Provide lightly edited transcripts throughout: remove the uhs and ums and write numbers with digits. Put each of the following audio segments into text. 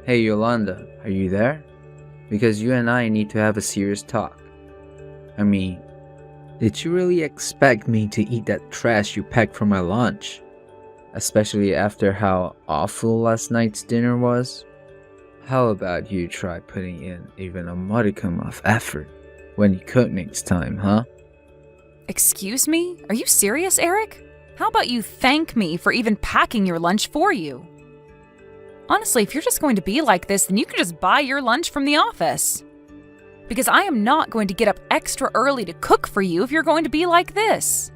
Hey Yolanda, are you there? Because you and I need to have a serious talk. I mean, did you really expect me to eat that trash you packed for my lunch? Especially after how awful last night's dinner was? How about you try putting in even a modicum of effort when you cook next time, huh? Excuse me? Are you serious, Eric? How about you thank me for even packing your lunch for you? Honestly, if you're just going to be like this, then you can just buy your lunch from the office. Because I am not going to get up extra early to cook for you if you're going to be like this.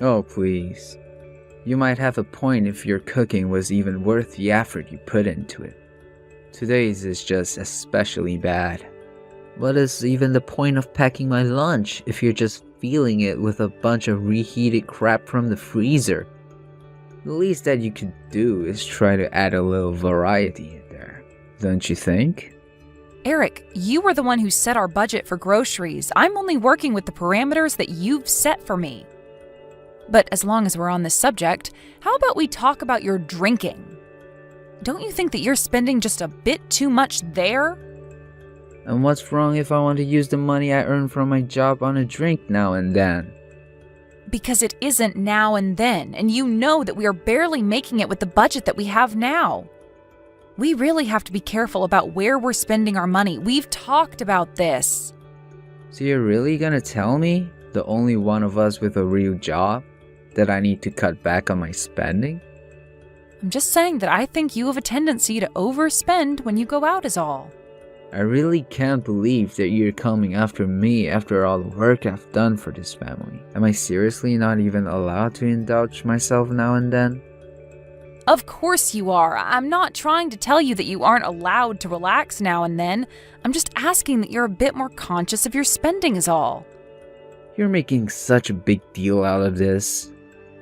Oh, please. You might have a point if your cooking was even worth the effort you put into it. Today's is just especially bad. What is even the point of packing my lunch if you're just filling it with a bunch of reheated crap from the freezer? The least that you could do is try to add a little variety in there, don't you think? Eric, you were the one who set our budget for groceries. I'm only working with the parameters that you've set for me. But as long as we're on this subject, how about we talk about your drinking? Don't you think that you're spending just a bit too much there? And what's wrong if I want to use the money I earn from my job on a drink now and then? Because it isn't now and then, and you know that we are barely making it with the budget that we have now. We really have to be careful about where we're spending our money. We've talked about this. So you're really gonna tell me, the only one of us with a real job, that I need to cut back on my spending? I'm just saying that I think you have a tendency to overspend when you go out is all. I really can't believe that you're coming after me after all the work I've done for this family. Am I seriously not even allowed to indulge myself now and then? Of course you are. I'm not trying to tell you that you aren't allowed to relax now and then. I'm just asking that you're a bit more conscious of your spending is all. You're making such a big deal out of this.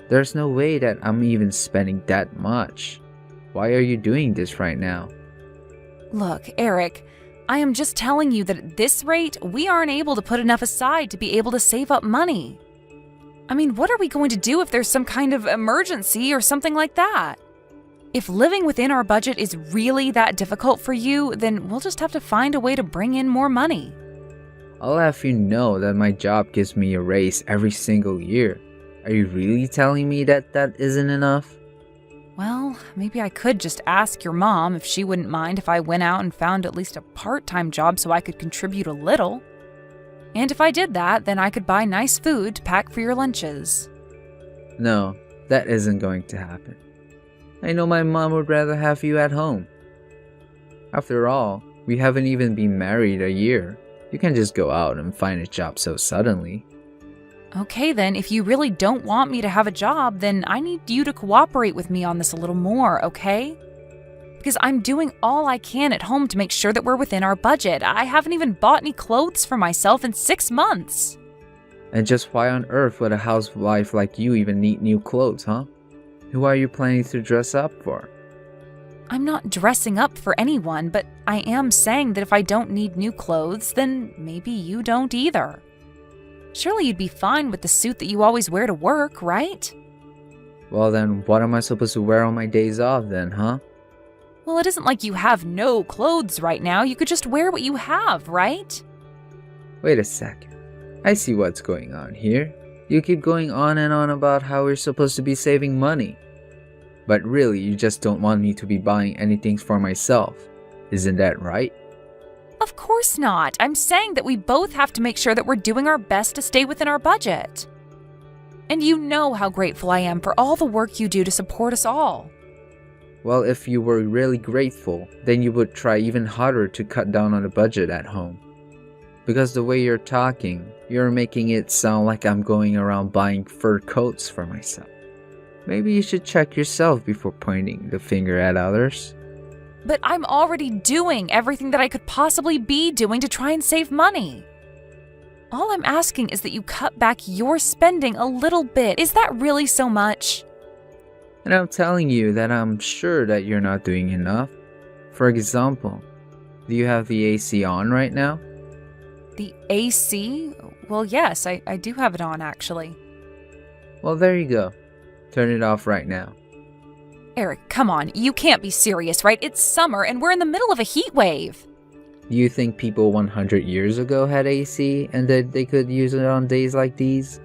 There's no way that I'm even spending that much. Why are you doing this right now? Look, Eric, I am just telling you that at this rate, we aren't able to put enough aside to be able to save up money. I mean, what are we going to do if there's some kind of emergency or something like that? If living within our budget is really that difficult for you, then we'll just have to find a way to bring in more money. I'll have you know that my job gives me a raise every single year. Are you really telling me that that isn't enough? Well, maybe I could just ask your mom if she wouldn't mind if I went out and found at least a part-time job so I could contribute a little. And if I did that, then I could buy nice food to pack for your lunches. No, that isn't going to happen. I know my mom would rather have you at home. After all, we haven't even been married a year. You can't just go out and find a job so suddenly. Okay then, if you really don't want me to have a job, then I need you to cooperate with me on this a little more, okay? Because I'm doing all I can at home to make sure that we're within our budget. I haven't even bought any clothes for myself in 6 months. And just why on earth would a housewife like you even need new clothes, huh? Who are you planning to dress up for? I'm not dressing up for anyone, but I am saying that if I don't need new clothes, then maybe you don't either. Surely you'd be fine with the suit that you always wear to work, right? Well then, what am I supposed to wear on my days off then, huh? Well, it isn't like you have no clothes right now. You could just wear what you have, right? Wait a second. I see what's going on here. You keep going on and on about how we're supposed to be saving money. But really, you just don't want me to be buying anything for myself. Isn't that right? Of course not. I'm saying that we both have to make sure that we're doing our best to stay within our budget. And you know how grateful I am for all the work you do to support us all. Well, if you were really grateful, then you would try even harder to cut down on the budget at home. Because the way you're talking, you're making it sound like I'm going around buying fur coats for myself. Maybe you should check yourself before pointing the finger at others. But I'm already doing everything that I could possibly be doing to try and save money. All I'm asking is that you cut back your spending a little bit. Is that really so much? And I'm telling you that I'm sure that you're not doing enough. For example, do you have the AC on right now? The AC? Well, yes, I do have it on, actually. Well, there you go. Turn it off right now. Eric, come on. You can't be serious, right? It's summer and we're in the middle of a heat wave. Do you think people 100 years ago had AC and that they could use it on days like these?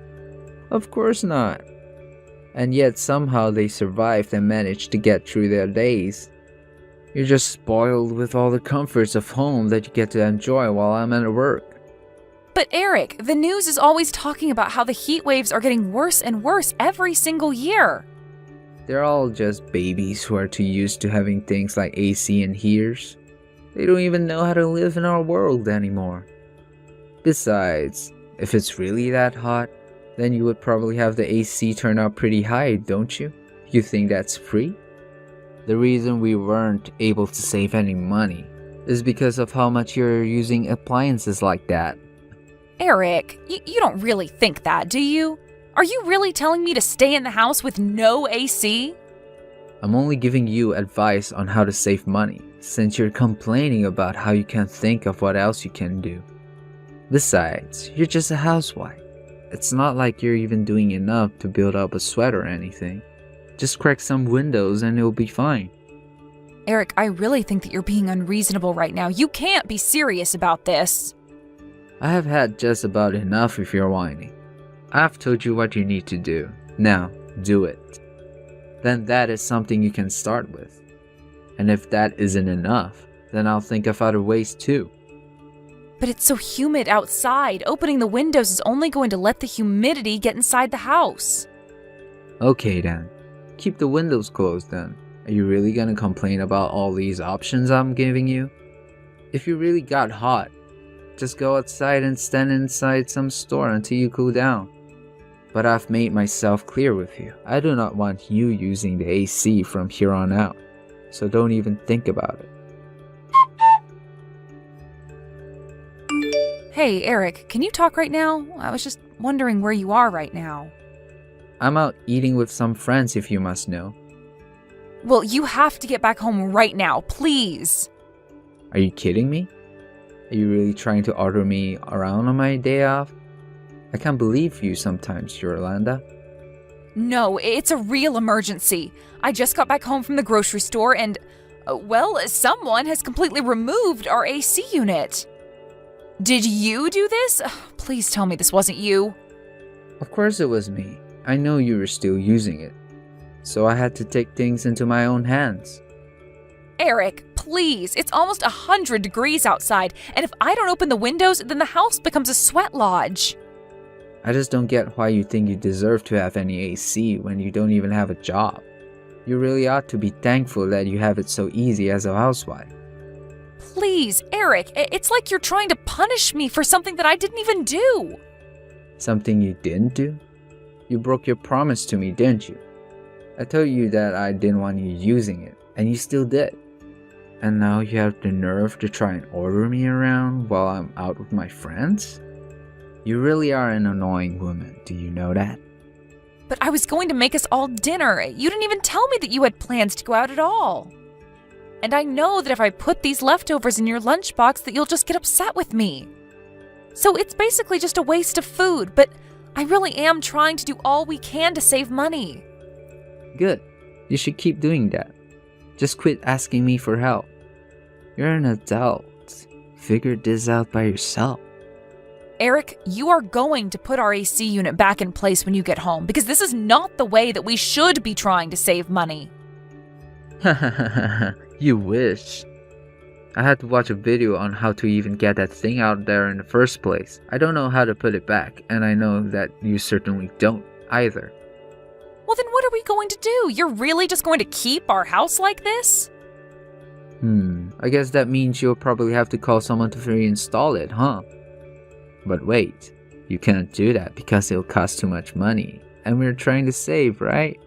Of course not. And yet somehow they survived and managed to get through their days. You're just spoiled with all the comforts of home that you get to enjoy while I'm at work. But Eric, the news is always talking about how the heat waves are getting worse and worse every single year. They're all just babies who are too used to having things like AC and heaters. They don't even know how to live in our world anymore. Besides, if it's really that hot, then you would probably have the AC turn out pretty high, don't you? You think that's free? The reason we weren't able to save any money is because of how much you're using appliances like that. Eric, you don't really think that, do you? Are you really telling me to stay in the house with no AC? I'm only giving you advice on how to save money, since you're complaining about how you can't think of what else you can do. Besides, you're just a housewife. It's not like you're even doing enough to build up a sweat or anything. Just crack some windows and it'll be fine. Eric, I really think that you're being unreasonable right now. You can't be serious about this. I have had just about enough if you're whining. I've told you what you need to do. Now, do it. Then that is something you can start with. And if that isn't enough, then I'll think of other ways too. But it's so humid outside. Opening the windows is only going to let the humidity get inside the house. Okay then. Keep the windows closed then. Are you really gonna complain about all these options I'm giving you? If you really got hot, just go outside and stand inside some store until you cool down. But I've made myself clear with you. I do not want you using the AC from here on out. So don't even think about it. Hey, Eric, can you talk right now? I was just wondering where you are right now. I'm out eating with some friends if you must know. Well, you have to get back home right now, please. Are you kidding me? Are you really trying to order me around on my day off? I can't believe you sometimes, Yolanda. No, it's a real emergency. I just got back home from the grocery store and, well, someone has completely removed our AC unit. Did you do this? Please tell me this wasn't you. Of course it was me. I know you were still using it. So I had to take things into my own hands. Eric, please. It's almost 100 degrees outside, and if I don't open the windows, then the house becomes a sweat lodge. I just don't get why you think you deserve to have any AC when you don't even have a job. You really ought to be thankful that you have it so easy as a housewife. Please, Eric, it's like you're trying to punish me for something that I didn't even do. Something you didn't do? You broke your promise to me, didn't you? I told you that I didn't want you using it, and you still did. And now you have the nerve to try and order me around while I'm out with my friends? You really are an annoying woman, do you know that? But I was going to make us all dinner. You didn't even tell me that you had plans to go out at all. And I know that if I put these leftovers in your lunchbox that you'll just get upset with me. So it's basically just a waste of food, but I really am trying to do all we can to save money. Good. You should keep doing that. Just quit asking me for help. You're an adult. Figure this out by yourself. Eric, you are going to put our AC unit back in place when you get home because this is not the way that we should be trying to save money. You wish. I had to watch a video on how to even get that thing out there in the first place. I don't know how to put it back, and I know that you certainly don't either. Well, then what are we going to do? You're really just going to keep our house like this? I guess that means you'll probably have to call someone to reinstall it, huh? But wait, you can't do that because it'll cost too much money, and we're trying to save, right?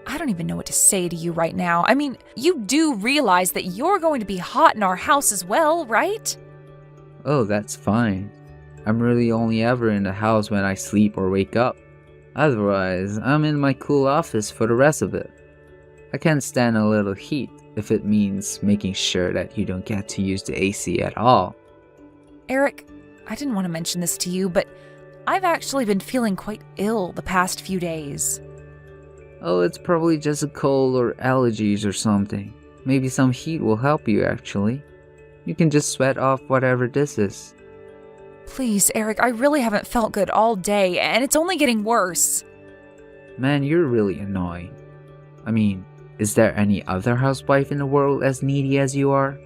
I don't even know what to say to you right now. I mean, you do realize that you're going to be hot in our house as well, right? Oh, that's fine. I'm really only ever in the house when I sleep or wake up. Otherwise, I'm in my cool office for the rest of it. I can't stand a little heat if it means making sure that you don't get to use the AC at all. Eric, I didn't want to mention this to you, but I've actually been feeling quite ill the past few days. Oh, it's probably just a cold or allergies or something. Maybe some heat will help you actually. You can just sweat off whatever this is. Please, Eric, I really haven't felt good all day, and it's only getting worse. Man, you're really annoying. I mean, is there any other housewife in the world as needy as you are?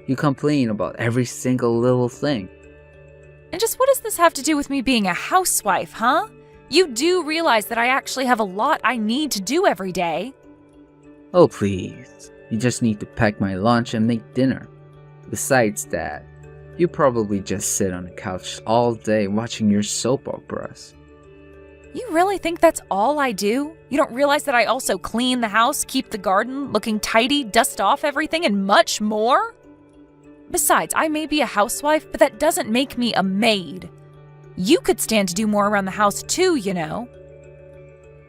You complain about every single little thing. And just what does this have to do with me being a housewife, huh? You do realize that I actually have a lot I need to do every day. Oh please, you just need to pack my lunch and make dinner. Besides that, you probably just sit on the couch all day watching your soap operas. You really think that's all I do? You don't realize that I also clean the house, keep the garden looking tidy, dust off everything, and much more? Besides, I may be a housewife, but that doesn't make me a maid. You could stand to do more around the house too, you know.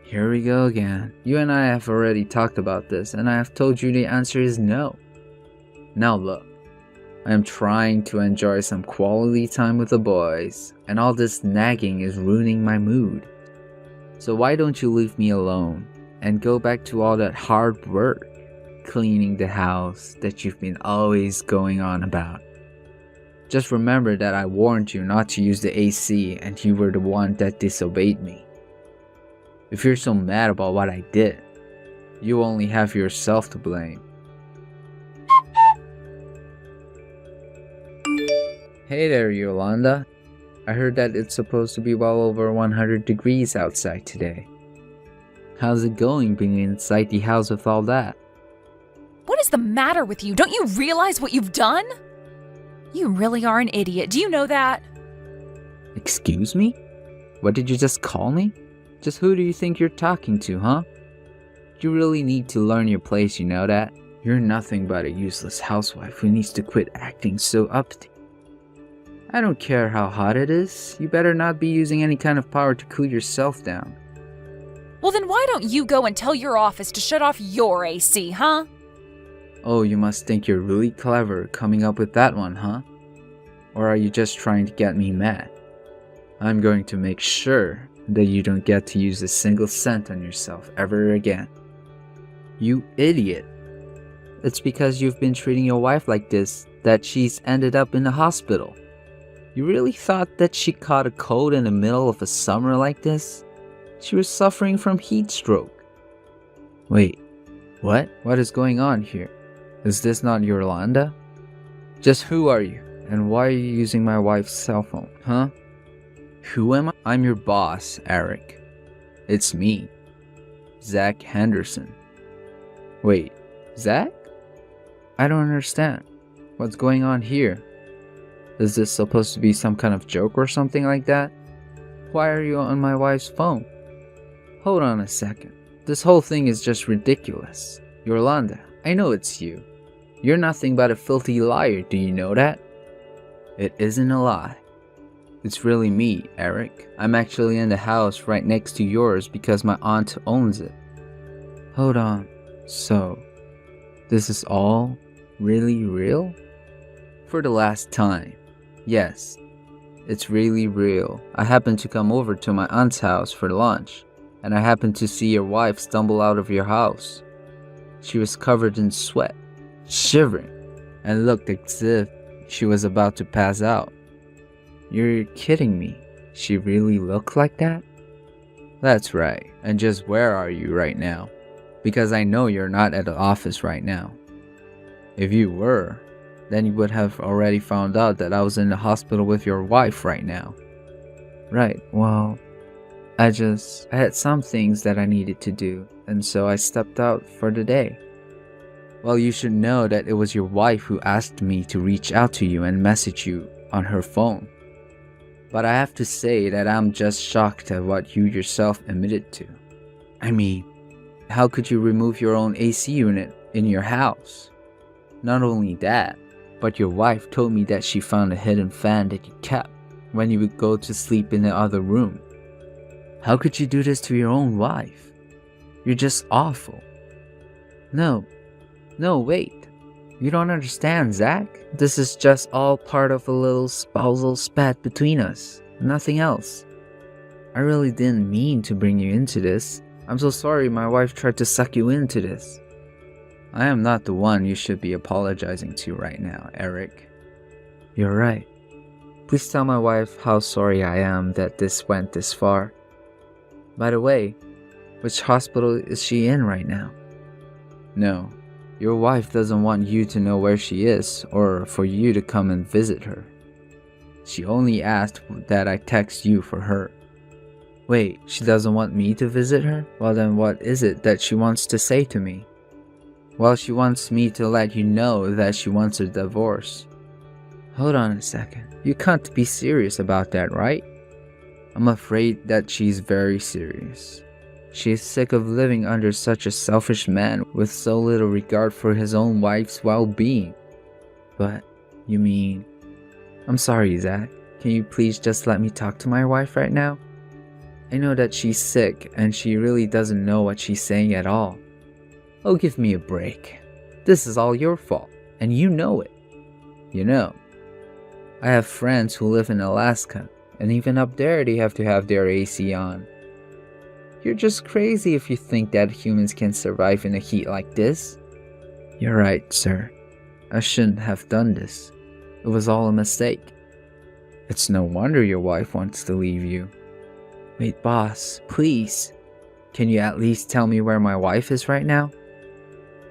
Here we go again. You and I have already talked about this, and I have told you the answer is no. Now look, I am trying to enjoy some quality time with the boys, and all this nagging is ruining my mood. So why don't you leave me alone and go back to all that hard work, cleaning the house that you've been always going on about? Just remember that I warned you not to use the AC and you were the one that disobeyed me. If you're so mad about what I did, you only have yourself to blame. Hey there, Yolanda. I heard that it's supposed to be well over 100 degrees outside today. How's it going being inside the house with all that? What is the matter with you? Don't you realize what you've done? You really are an idiot. Do you know that? Excuse me? What did you just call me? Just who do you think you're talking to, huh? You really need to learn your place, you know that? You're nothing but a useless housewife who needs to quit acting so uppity. I don't care how hot it is, you better not be using any kind of power to cool yourself down. Well, then why don't you go and tell your office to shut off your AC, huh? Oh, you must think you're really clever coming up with that one, huh? Or are you just trying to get me mad? I'm going to make sure that you don't get to use a single cent on yourself ever again. You idiot! It's because you've been treating your wife like this that she's ended up in the hospital. You really thought that she caught a cold in the middle of a summer like this? She was suffering from heat stroke. Wait, what? What is going on here? Is this not Yolanda? Just who are you? And why are you using my wife's cell phone, huh? Who am I? I'm your boss, Eric. It's me, Zach Henderson. Wait, Zach? I don't understand. What's going on here? Is this supposed to be some kind of joke or something like that? Why are you on my wife's phone? Hold on a second. This whole thing is just ridiculous. Yolanda, I know it's you. You're nothing but a filthy liar, do you know that? It isn't a lie. It's really me, Eric. I'm actually in the house right next to yours because my aunt owns it. Hold on. So, this is all really real? For the last time. Yes, it's really real. I happened to come over to my aunt's house for lunch, and I happened to see your wife stumble out of your house. She was covered in sweat, shivering, and looked as if she was about to pass out. You're kidding me. She really looked like that? That's right. And just where are you right now? Because I know you're not at the office right now. If you were, then you would have already found out that I was in the hospital with your wife right now. Right, well, I had some things that I needed to do, and so I stepped out for the day. Well, you should know that it was your wife who asked me to reach out to you and message you on her phone. But I have to say that I'm just shocked at what you yourself admitted to. I mean, how could you remove your own AC unit in your house? Not only that, but your wife told me that she found a hidden fan that you kept when you would go to sleep in the other room. How could you do this to your own wife? You're just awful. No, wait. You don't understand, Zach. This is just all part of a little spousal spat between us. Nothing else. I really didn't mean to bring you into this. I'm so sorry my wife tried to suck you into this. I am not the one you should be apologizing to right now, Eric. You're right. Please tell my wife how sorry I am that this went this far. By the way, which hospital is she in right now? No, your wife doesn't want you to know where she is or for you to come and visit her. She only asked that I text you for her. Wait, she doesn't want me to visit her? Well then what is it that she wants to say to me? Well, she wants me to let you know that she wants a divorce. Hold on a second. You can't be serious about that, right? I'm afraid that she's very serious. She is sick of living under such a selfish man with so little regard for his own wife's well-being. But, you mean... I'm sorry, Zach. Can you please just let me talk to my wife right now? I know that she's sick and she really doesn't know what she's saying at all. Oh, give me a break. This is all your fault, and you know it. You know, I have friends who live in Alaska, and even up there they have to have their AC on. You're just crazy if you think that humans can survive in a heat like this. You're right, sir. I shouldn't have done this. It was all a mistake. It's no wonder your wife wants to leave you. Wait, boss, please. Can you at least tell me where my wife is right now?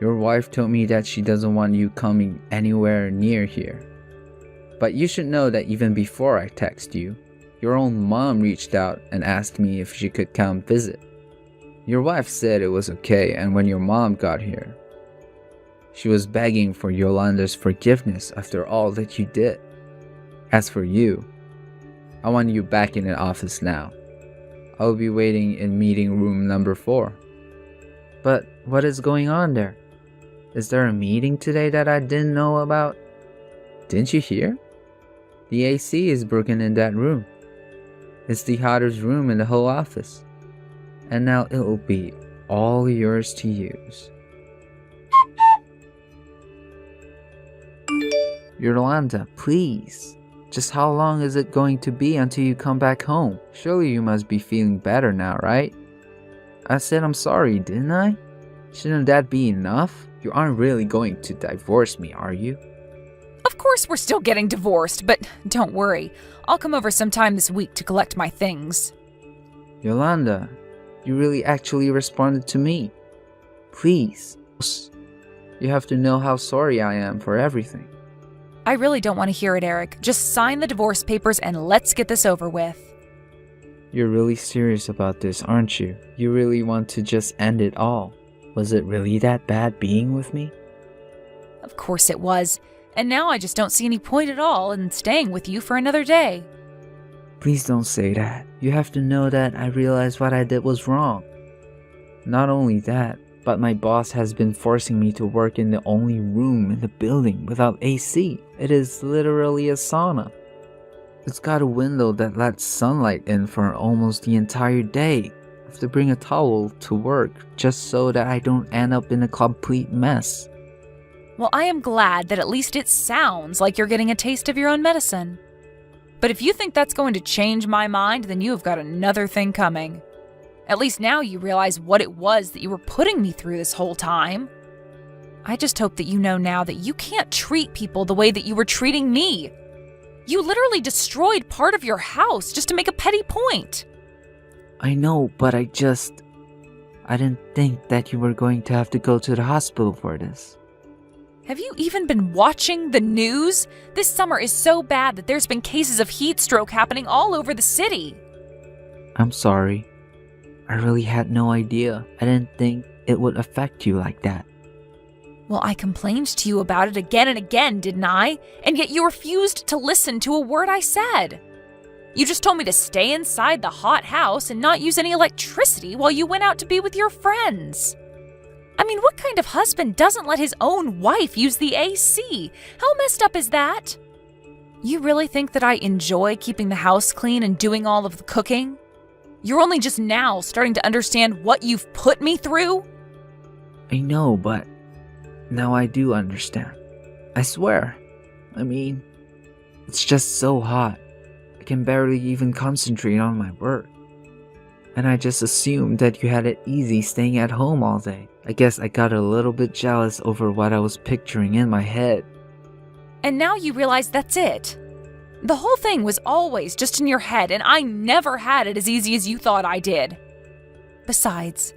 Your wife told me that she doesn't want you coming anywhere near here. But you should know that even before I text you, your own mom reached out and asked me if she could come visit. Your wife said it was okay, and when your mom got here, she was begging for Yolanda's forgiveness after all that you did. As for you, I want you back in the office now. I will be waiting in meeting room number 4. But what is going on there? Is there a meeting today that I didn't know about? Didn't you hear? The AC is broken in that room. It's the hottest room in the whole office. And now it will be all yours to use. Yolanda, please. Just how long is it going to be until you come back home? Surely you must be feeling better now, right? I said I'm sorry, didn't I? Shouldn't that be enough? You aren't really going to divorce me, are you? Of course we're still getting divorced, but don't worry. I'll come over sometime this week to collect my things. Yolanda, you really actually responded to me. Please. You have to know how sorry I am for everything. I really don't want to hear it, Eric. Just sign the divorce papers and let's get this over with. You're really serious about this, aren't you? You really want to just end it all. Was it really that bad being with me? Of course it was. And now I just don't see any point at all in staying with you for another day. Please don't say that. You have to know that I realized what I did was wrong. Not only that, but my boss has been forcing me to work in the only room in the building without AC. It is literally a sauna. It's got a window that lets sunlight in for almost the entire day. I have to bring a towel to work just so that I don't end up in a complete mess. Well, I am glad that at least it sounds like you're getting a taste of your own medicine. But if you think that's going to change my mind, then you have got another thing coming. At least now you realize what it was that you were putting me through this whole time. I just hope that you know now that you can't treat people the way that you were treating me. You literally destroyed part of your house just to make a petty point. I know, but I didn't think that you were going to have to go to the hospital for this. Have you even been watching the news? This summer is so bad that there's been cases of heat stroke happening all over the city. I'm sorry. I really had no idea. I didn't think it would affect you like that. Well, I complained to you about it again and again, didn't I? And yet you refused to listen to a word I said. You just told me to stay inside the hot house and not use any electricity while you went out to be with your friends. I mean, what kind of husband doesn't let his own wife use the AC? How messed up is that? You really think that I enjoy keeping the house clean and doing all of the cooking? You're only just now starting to understand what you've put me through? I know, but now I do understand. I swear. I mean, it's just so hot. I can barely even concentrate on my work. and I just assumed that you had it easy staying at home all day. I guess I got a little bit jealous over what I was picturing in my head. And now you realize that's it. The whole thing was always just in your head, and I never had it as easy as you thought I did. Besides,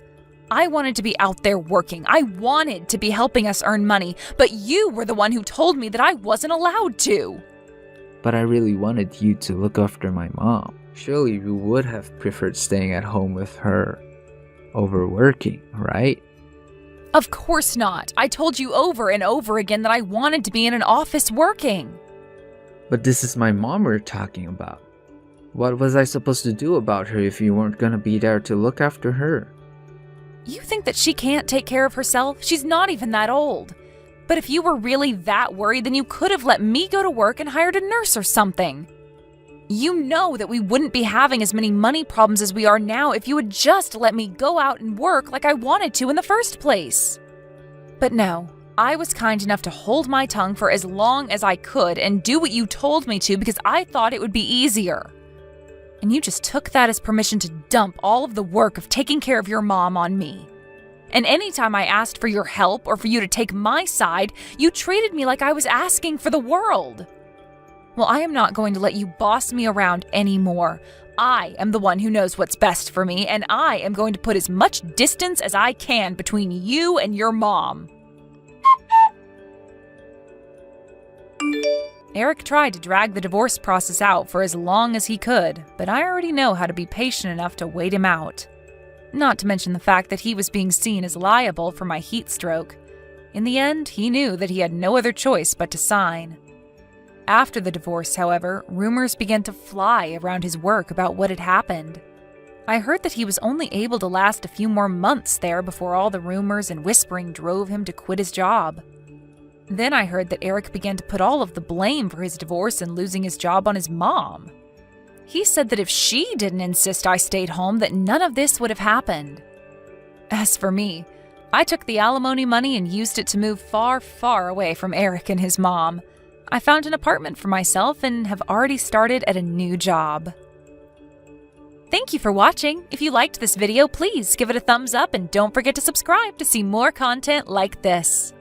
I wanted to be out there working. I wanted to be helping us earn money, but you were the one who told me that I wasn't allowed to. But I really wanted you to look after my mom. Surely you would have preferred staying at home with her over working, right? Of course not. I told you over and over again that I wanted to be in an office working. But this is my mom we're talking about. What was I supposed to do about her if you weren't gonna be there to look after her? You think that she can't take care of herself? She's not even that old. But if you were really that worried, then you could have let me go to work and hired a nurse or something. You know that we wouldn't be having as many money problems as we are now if you had just let me go out and work like I wanted to in the first place. But no, I was kind enough to hold my tongue for as long as I could and do what you told me to because I thought it would be easier. And you just took that as permission to dump all of the work of taking care of your mom on me. And anytime I asked for your help or for you to take my side, you treated me like I was asking for the world. Well, I am not going to let you boss me around anymore. I am the one who knows what's best for me, and I am going to put as much distance as I can between you and your mom. Eric tried to drag the divorce process out for as long as he could, but I already know how to be patient enough to wait him out. Not to mention the fact that he was being seen as liable for my heat stroke. In the end, he knew that he had no other choice but to sign. After the divorce, however, rumors began to fly around his work about what had happened. I heard that he was only able to last a few more months there before all the rumors and whispering drove him to quit his job. Then I heard that Eric began to put all of the blame for his divorce and losing his job on his mom. He said that if she didn't insist I stayed home, that none of this would have happened. As for me, I took the alimony money and used it to move far, far away from Eric and his mom. I found an apartment for myself and have already started at a new job. Thank you for watching. If you liked this video, please give it a thumbs up and don't forget to subscribe to see more content like this.